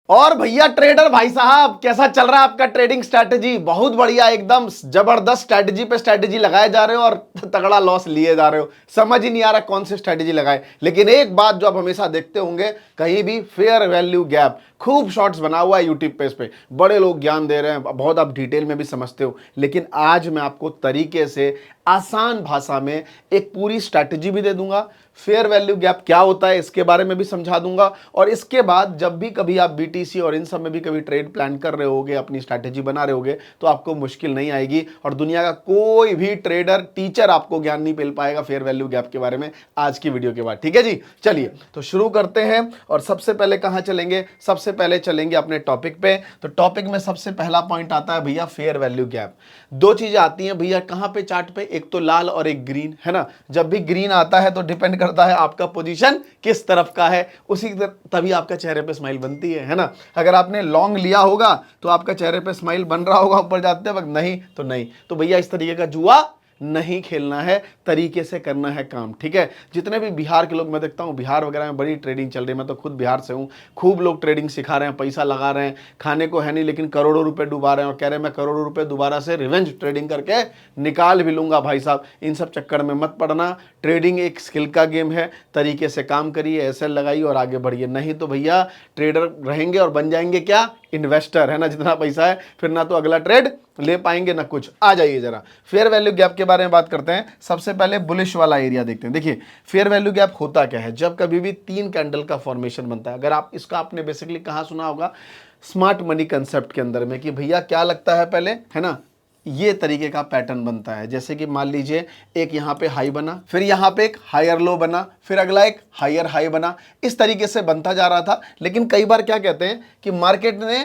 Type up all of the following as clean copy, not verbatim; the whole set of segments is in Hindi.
और भैया ट्रेडर भाई साहब कैसा चल रहा है आपका ट्रेडिंग स्ट्रैटेजी? बहुत बढ़िया, एकदम जबरदस्त स्ट्रैटेजी पे स्ट्रैटेजी लगाए जा रहे हो और तगड़ा लॉस लिए जा रहे हो। समझ ही नहीं आ रहा कौन सी स्ट्रैटेजी लगाए। लेकिन एक बात जो आप हमेशा देखते होंगे, कहीं भी फेयर वैल्यू गैप, खूब शॉर्ट्स बना हुआ है यूट्यूब पे, इस पे बड़े लोग ज्ञान दे रहे हैं, बहुत आप डिटेल में भी समझते हो। लेकिन आज मैं आपको तरीके से आसान भाषा में एक पूरी स्ट्रैटेजी भी दे दूंगा, फेयर वैल्यू गैप क्या होता है इसके बारे में भी समझा दूंगा। और इसके बाद जब भी कभी आप बीटीसी और इन सब में भी कभी ट्रेड प्लान कर रहे होगे, अपनी स्ट्रैटेजी बना रहे होगे, तो आपको मुश्किल नहीं आएगी और दुनिया का कोई भी ट्रेडर टीचर आपको ज्ञान नहीं मिल पाएगा फेयर वैल्यू गैप के बारे में आज की वीडियो के बाद। ठीक है जी, चलिए तो शुरू करते हैं। और सबसे पहले कहां चलेंगे? सबसे पहले चलेंगे अपने टॉपिक पे। तो टॉपिक में सबसे पहला पॉइंट आता है भैया फेयर वैल्यू गैप। दो चीजें आती हैं भैया कहां पे चार्ट पे, एक तो लाल और एक ग्रीन, है ना। जब भी ग्रीन आता है तो डिपेंड करता है आपका पोजीशन किस तरफ का है, उसी तभी आपका चेहरे पे स्माइल बनती है ना। अगर आपने लॉन्ग लिया होगा तो आपका चेहरे पे स्माइल बन रहा होगा ऊपर जाते वक्त, नहीं तो नहीं। तो भैया इस तरीके का जुआ नहीं खेलना है, तरीके से करना है काम। ठीक है, जितने भी बिहार के लोग मैं देखता हूं, बिहार वगैरह में बड़ी ट्रेडिंग चल रही है, मैं तो खुद बिहार से हूं, खूब लोग ट्रेडिंग सिखा रहे हैं, पैसा लगा रहे हैं, खाने को है नहीं लेकिन करोड़ों रुपए डुबा रहे हैं और कह रहे हैं मैं करोड़ों रुपए दोबारा से रिवेंज ट्रेडिंग करके निकाल भी लूंगा। भाई साहब इन सब चक्कर में मत पड़ना। ट्रेडिंग एक स्किल का गेम है, तरीके से काम करिए, ऐसे लगाइए और आगे बढ़िए। नहीं तो भैया ट्रेडर रहेंगे और बन जाएंगे क्या, इन्वेस्टर, है ना। जितना पैसा है फिर ना तो अगला ट्रेड ले पाएंगे ना कुछ। आ जाइए जरा फेयर वैल्यू गैप के बारे में बात करते हैं। सबसे पहले बुलिश वाला एरिया देखते हैं। देखिए फेयर वैल्यू गैप होता क्या है, जब कभी भी तीन कैंडल का फॉर्मेशन बनता है। अगर आप इसका आपने बेसिकली कहां सुना होगा, स्मार्ट मनी कंसेप्ट के अंदर में, कि भैया क्या लगता है पहले, है ना, ये तरीके का पैटर्न बनता है। जैसे कि मान लीजिए एक यहाँ पे हाई बना, फिर यहाँ पे एक हायर लो बना, फिर अगला एक हायर हाई बना, इस तरीके से बनता जा रहा था। लेकिन कई बार क्या कहते हैं कि मार्केट ने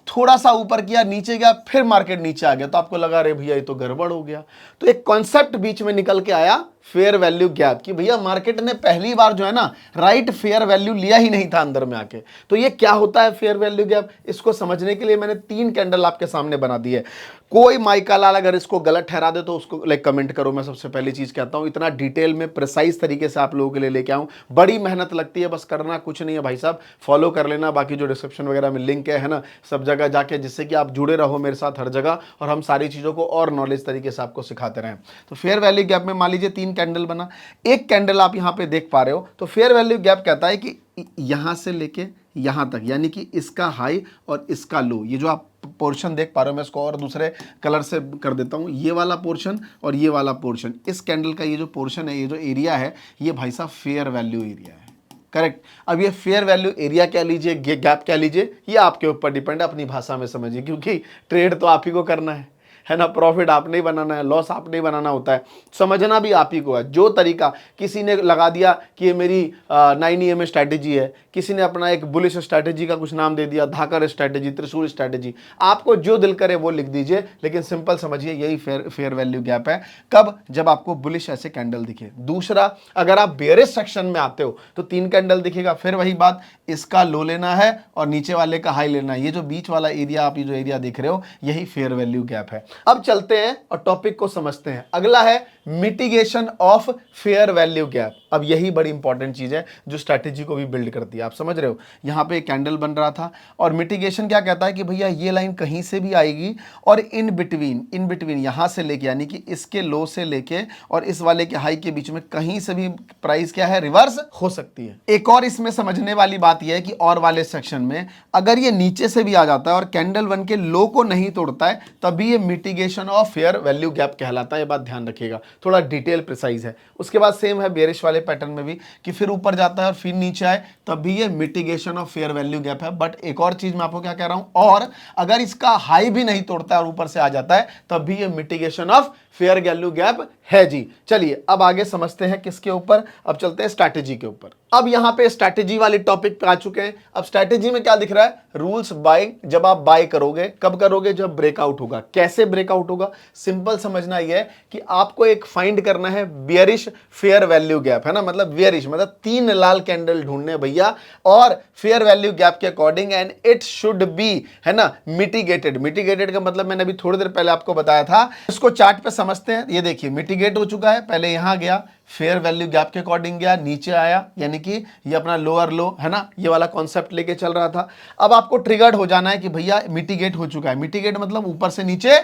थोड़ा सा ऊपर किया, नीचे गया, फिर मार्केट नीचे आ गया, तो आपको लगा रे भैया ये तो गड़बड़ हो गया। तो एक कॉन्सेप्ट बीच में निकल के आया फेयर वैल्यू गैप, कि भैया मार्केट ने पहली बार जो है ना राइट फेयर वैल्यू लिया ही नहीं था अंदर में आके। तो ये क्या होता है फेयर वैल्यू गैप, इसको समझने के लिए मैंने तीन कैंडल आपके सामने बना दी है। कोई माइका लाल अगर इसको गलत ठहरा दे तो उसको लाइक कमेंट करो। मैं सबसे पहली चीज कहता हूं, इतना डिटेल में प्रिसाइज तरीके से आप लोगों के लिए लेके आऊं, बड़ी मेहनत लगती है, बस करना कुछ नहीं है भाई साहब, फॉलो कर लेना। बाकी जो डिस्क्रिप्शन वगैरह में लिंक है ना, सब जगह जाके, जिससे कि आप जुड़े रहो मेरे साथ हर जगह और हम सारी चीजों को और नॉलेज तरीके से आपको सिखाते रहें। तो फेयर वैल्यू गैप में मान लीजिए तीन कैंडल बना, एक कैंडल आप यहां पे देख पा रहे हो। तो फेयर वैल्यू गैप कहता है कि यहां से लेके यहां तक, यानी कि इसका हाई और इसका लो, ये जो आप पोर्शन देख पा रहे हो, मैं इसको और दूसरे कलर से कर देता हूं, ये वाला पोर्शन और ये वाला पोर्शन, इस कैंडल का ये जो पोर्शन है, ये जो एरिया है, ये भाई साहब फेयर वैल्यू एरिया है। करेक्ट। अब ये फेयर वैल्यू एरिया क्या लीजिए, गैप क्या लीजिए, ये आपके ऊपर डिपेंड है, अपनी भाषा में समझिए, क्योंकि ट्रेड तो आप ही को करना है ना। प्रॉफिट आपने ही बनाना है, लॉस आपने ही बनाना होता है, समझना भी आप ही को है। जो तरीका किसी ने लगा दिया कि ये मेरी 9 EM स्ट्रैटेजी है, किसी ने अपना एक बुलिश स्ट्रैटेजी का कुछ नाम दे दिया, धाकर स्ट्रैटेजी, त्रिशूल स्ट्रैटेजी, आपको जो दिल करे वो लिख दीजिए, लेकिन सिंपल समझिए यही फेयर वैल्यू गैप है। कब? जब आपको बुलिश ऐसे कैंडल दिखे। दूसरा, अगर आप बेयरिश सेक्शन में आते हो तो तीन कैंडल दिखेगा, फिर वही बात, इसका लो लेना है और नीचे वाले का हाई लेना है। ये जो बीच वाला एरिया, आप ये जो एरिया देख रहे हो, यही फेयर वैल्यू गैप है। अब चलते हैं और टॉपिक को समझते हैं। अगला है mitigation of fair value gap. अब यही बड़ी इंपॉर्टेंट चीज है जो स्ट्रैटेजी को भी बिल्ड करती है। आप समझ रहे हो, यहां पे एक कैंडल बन रहा था और मिटिगेशन क्या कहता है कि भैया ये लाइन कहीं से भी आएगी और इन बिटवीन यहां से लेके, यानी कि इसके लो से लेके और इस वाले के हाई के बीच में कहीं से भी प्राइस क्या है, रिवर्स हो सकती है। एक और इसमें समझने वाली बात यह है कि और वाले सेक्शन में अगर ये नीचे से भी आ जाता है और कैंडल वन के लो को नहीं तोड़ता है, तभी ये mitigation of fair value gap कहलाता है। ये बात ध्यान रखिएगा, थोड़ा डिटेल प्रिसाइज है। उसके बाद सेम है बेरिश वाले पैटर्न में भी, कि फिर ऊपर जाता है और फिर नीचे आए, तब भी ये mitigation of fair value gap है। बट एक और चीज मैं आपको क्या कह रहा हूं, और अगर इसका हाई भी नहीं तोड़ता है और ऊपर से आ जाता है, तब भी ये mitigation of fair value gap है जी। चलिए अब आगे समझते हैं किसके ऊपर, अब चलते हैं स्ट्रैटेजी के ऊपर। अब यहां पे स्ट्रैटेजी वाली टॉपिक पे आ चुके हैं। अब स्ट्रैटेजी में क्या दिख रहा है, रूल्स बाइंग। जब आप बाय करोगे, कब करोगे, जब ब्रेकआउट होगा। कैसे ब्रेकआउट होगा, सिंपल समझना यह है कि आपको एक फाइंड करना है बियरिश फेयर वैल्यू गैप, है ना, मतलब बियरिश मतलब तीन लाल कैंडल ढूंढने भैया, और फेयर वैल्यू गैप के according, and it should be, है ना, मिटिगेटेड। मिटिगेटेड का मतलब मैंने अभी थोड़ी देर पहले आपको बताया था। इसको चार्ट पे समझते हैं। ये देखिए मिटिगेट हो चुका है, पहले यहां गया, फेयर वैल्यू गैप के अकॉर्डिंग गया, नीचे आया, यानी कि ये अपना लोअर लो है ना, ये वाला कॉन्सेप्ट लेके चल रहा था। अब आपको ट्रिगर्ड हो जाना है कि भैया मिटिगेट हो चुका है। मिटिगेट मतलब ऊपर से नीचे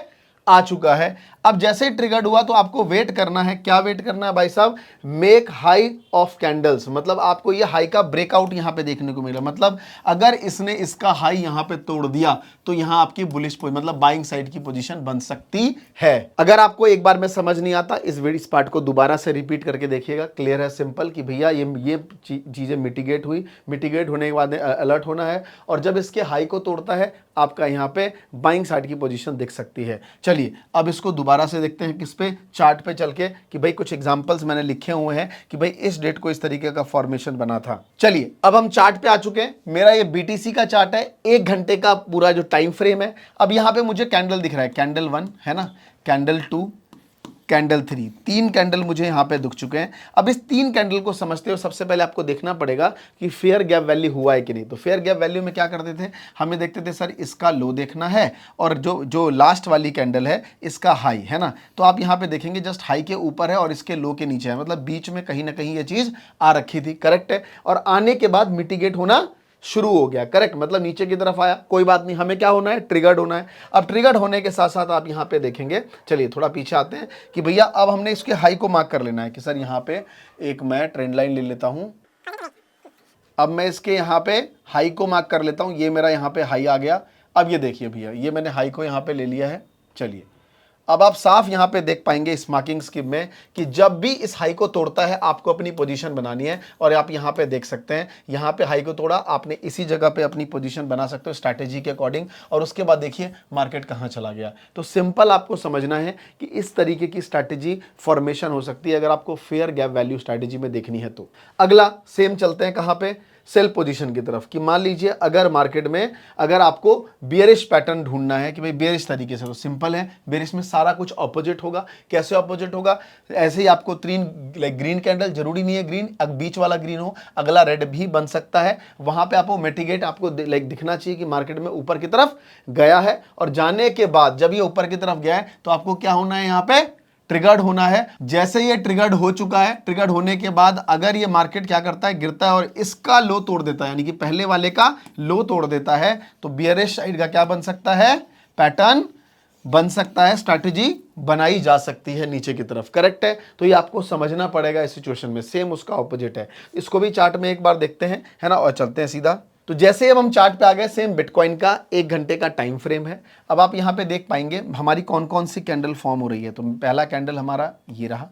आ चुका है। अब जैसे ही ट्रिगर्ड हुआ तो आपको वेट करना है। क्या वेट करना है भाई साहब? मेक हाई ऑफ कैंडल्स, मतलब आपको ये हाई का ब्रेकआउट यहां पे देखने को मिला। मतलब अगर इसने इसका हाई यहां पे तोड़ दिया तो यहां आपकी बुलिश मतलब बाइंग साइड की पोजीशन बन सकती है। अगर आपको एक बार में समझ नहीं आता, इस पार्ट को दोबारा से रिपीट करके देखिएगा। क्लियर है, सिंपल कि भैया ये चीजें मिटिगेट हुई, मिटिगेट होने के बाद अलर्ट होना है, और जब इसके हाई को तोड़ता है आपका यहां पे बाइंग साइड की पोजीशन दिख सकती है। चलिए अब इसको दोबारा से देखते हैं किस पे, चार्ट पे चल के, कि भाई कुछ एग्जांपल्स मैंने लिखे हुए हैं कि भाई इस डेट को इस तरीके का फॉर्मेशन बना था। चलिए अब हम चार्ट पे आ चुके हैं। मेरा ये बीटीसी का चार्ट है, 1 घंटे का पूरा जो टाइम फ्रेम है। अब यहां पे मुझे कैंडल दिख रहा है, कैंडल 1 है ना, कैंडल 2, कैंडल 3, 3 कैंडल मुझे यहां पे दिख चुके हैं। अब इस 3 कैंडल को समझते हो सबसे पहले आपको देखना पड़ेगा कि फेयर गैप वैल्यू हुआ है कि नहीं। तो फेयर गैप वैल्यू में क्या करते थे, हमें देखते थे सर इसका लो देखना है और जो लास्ट वाली कैंडल है इसका हाई है ना। तो आप यहां पे देखेंगे जस्ट हाई के ऊपर है और इसके लो के नीचे है, मतलब बीच में कहीं ना कहीं ये चीज आ रखी थी। करेक्ट है, और आने के बाद मिटिगेट होना शुरू हो गया। करेक्ट, मतलब नीचे की तरफ आया, कोई बात नहीं, हमें क्या होना है, ट्रिगर्ड होना है। अब ट्रिगर्ड होने के साथ साथ आप यहां पे देखेंगे, चलिए थोड़ा पीछे आते हैं कि भैया अब हमने इसके हाई को मार्क कर लेना है कि सर यहां पे एक मैं ट्रेंड लाइन ले लेता हूं। अब मैं इसके यहां पे हाई को मार्क कर लेता हूं, ये मेरा यहां पे हाई आ गया। अब ये देखिए भैया, ये मैंने हाई को यहां पे ले लिया है। चलिए अब आप साफ यहां पे देख पाएंगे इस मार्किंग स्कीम में कि जब भी इस हाई को तोड़ता है आपको अपनी पोजीशन बनानी है। और आप यहां पे देख सकते हैं, यहां पे हाई को तोड़ा, आपने इसी जगह पे अपनी पोजीशन बना सकते हो स्ट्रैटेजी के अकॉर्डिंग। और उसके बाद देखिए मार्केट कहां चला गया। तो सिंपल आपको समझना है कि इस तरीके की स्ट्रैटेजी फॉर्मेशन हो सकती है अगर आपको फेयर गैप वैल्यू स्ट्रैटेजी में देखनी है तो। अगला सेम चलते हैं कहां पे, सेल पोजीशन की तरफ, कि मान लीजिए अगर मार्केट में अगर आपको बियरिश पैटर्न ढूंढना है कि भाई बियरिश तरीके से, तो सिंपल है, बियरिश में सारा कुछ ऑपोजिट होगा। कैसे ऑपोजिट होगा, ऐसे ही आपको 3 ग्रीन कैंडल, जरूरी नहीं है ग्रीन, बीच वाला ग्रीन हो, अगला रेड भी बन सकता है। वहां पे आपको मिटिगेट आपको दिखना चाहिए कि मार्केट में ऊपर की तरफ गया है, और जाने के बाद जब ये ऊपर की तरफ गया है तो आपको क्या होना है, यहां पे ट्रिगर्ड होना है। जैसे ये ट्रिगर्ड हो चुका है, ट्रिगर्ड होने के बाद अगर ये मार्केट क्या करता है, गिरता है और इसका लो तोड़ देता है, यानी कि पहले वाले का लो तोड़ देता है, तो बियरिश साइड का क्या बन सकता है, पैटर्न बन सकता है, स्ट्रैटेजी बनाई जा सकती है नीचे की तरफ। करेक्ट है, तो ये आपको समझना पड़ेगा इस सिचुएशन में। सेम उसका ऑपोजिट है, इसको भी चार्ट में एक बार देखते हैं, है ना, और चलते हैं सीधा। तो जैसे अब हम चार्ट पे आ गए, सेम बिटकॉइन का 1 घंटे का टाइम फ्रेम है। अब आप यहां पे देख पाएंगे हमारी कौन कौन सी कैंडल फॉर्म हो रही है। तो पहला कैंडल हमारा ये रहा,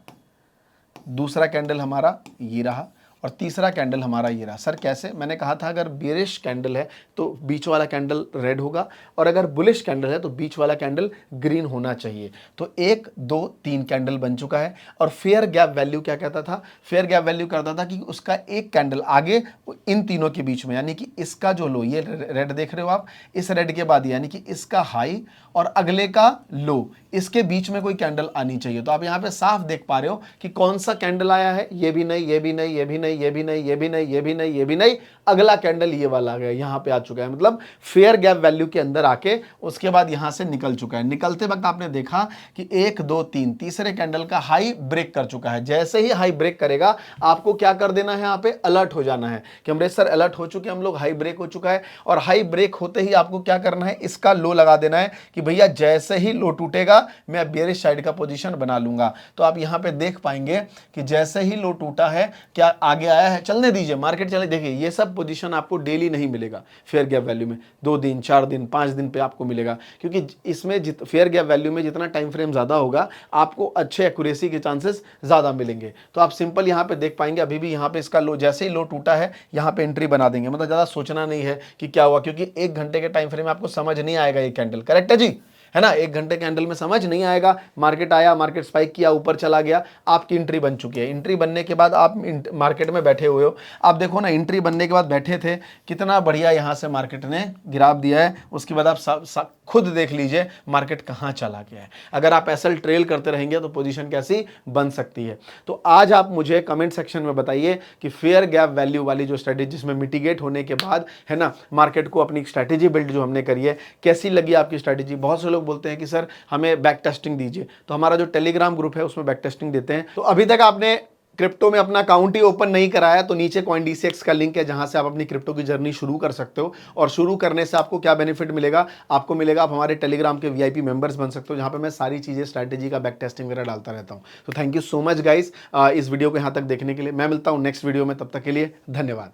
दूसरा कैंडल हमारा ये रहा, और तीसरा कैंडल हमारा ये रहा। सर कैसे, मैंने कहा था अगर बेरिश कैंडल है तो बीच वाला कैंडल रेड होगा, और अगर बुलिश कैंडल है तो बीच वाला कैंडल ग्रीन होना चाहिए। तो 1 2 3 कैंडल बन चुका है। और फेयर गैप वैल्यू क्या कहता था, फेयर गैप वैल्यू करता था कि उसका एक कैंडल आगे इन तीनों के बीच में, यानी कि इसका जो लो, ये रेड देख रहे हो आप, इस रेड के बाद यानी कि इसका हाई और अगले का लो, इसके बीच में कोई कैंडल आनी चाहिए। तो आप यहां पे साफ देख पा रहे हो कि कौन सा कैंडल आया है, ये भी नहीं, ये भी नहीं, ये भी नहीं, ये भी नहीं, ये भी नहीं, ये भी नहीं, ये भी नहीं, अगला कैंडल ये वाला आ गया, यहां पे आ चुका है। मतलब फेयर गैप वैल्यू के अंदर आके उसके बाद यहां से निकल चुका है। निकलते वक्त आपने देखा कि 1 2 3 तीसरे कैंडल का हाई ब्रेक कर चुका है। जैसे ही हाई ब्रेक करेगा आपको क्या कर देना है, यहां पे अलर्ट हो जाना है कि हमरे सर अलर्ट हो चुके हैं हम लोग, हाई ब्रेक हो चुका है। और हाई ब्रेक होते ही आपको क्या करना है, इसका लो लगा देना है कि भैया जैसे ही लो टूटेगा मैं बेयरिश साइड का पोजीशन बना लूंगा। तो आप यहां पे देख पाएंगे कि जैसे ही लो टूटा है, क्या आगे आया है, चलने दीजिए मार्केट चले। देखिए ये सब पोजीशन आपको डेली नहीं मिलेगा फेयर गैप वैल्यू में, 2 दिन 4 दिन 5 दिन पे आपको मिलेगा, क्योंकि इसमें फेयर गैप वैल्यू में जितना टाइम फ्रेम ज्यादा होगा आपको अच्छे एक्यूरेसी के चांसेस ज्यादा मिलेंगे। तो आप सिंपल यहां पे देख पाएंगे, अभी भी यहां पे इसका लो, जैसे ही लो टूटा है यहां पे एंट्री बना देंगे। मतलब ज्यादा सोचना नहीं है कि क्या हुआ, क्योंकि 1 घंटे के टाइम फ्रेम में आपको समझ नहीं आएगा ये कैंडल। करेक्ट है जी, है ना, 1 घंटे कैंडल में समझ नहीं आएगा। मार्केट आया, मार्केट स्पाइक किया, ऊपर चला गया, आपकी एंट्री बन चुकी है। एंट्री बनने के बाद आप मार्केट में बैठे हुए हो, आप देखो ना, एंट्री बनने के बाद बैठे थे, कितना बढ़िया यहां से मार्केट ने गिराव दिया है। उसके बाद आप खुद देख लीजिए मार्केट कहां चला गया है। अगर आप एसएल ट्रेल करते रहेंगे तो पोजीशन कैसी बन सकती है। तो आज आप मुझे कमेंट सेक्शन में बताइए कि फेयर गैप वैल्यू वाली जो स्ट्रेटेजी, जिसमें मिटिगेट होने के बाद, है ना, मार्केट को अपनी स्ट्रेटेजी बिल्ड जो हमने करी है, कैसी लगी आपकी स्ट्रेटेजी। बहुत से लोग बोलते हैं कि सर हमें बैक टेस्टिंग दीजिए, तो हमारा जो टेलीग्राम ग्रुप है उसमें बैक टेस्टिंग देते हैं। तो अभी तक आपने क्रिप्टो में अपना अकाउंट ही ओपन नहीं कराया तो नीचे CoinDCX का लिंक है जहां से आप अपनी क्रिप्टो की जर्नी शुरू कर सकते हो। और शुरू करने से आपको क्या बेनिफिट मिलेगा, आपको मिलेगा आप हमारे टेलीग्राम के VIP मेंबर्स बन सकते हो, जहां पे मैं सारी चीजें स्ट्रैटेजी का बैक टेस्टिंग वगैरह डालता रहता हूं। तो thank you so much guys इस वीडियो को यहां तक देखने के लिए। मैं मिलता हूं नेक्स्ट वीडियो में, तब तक के लिए धन्यवाद।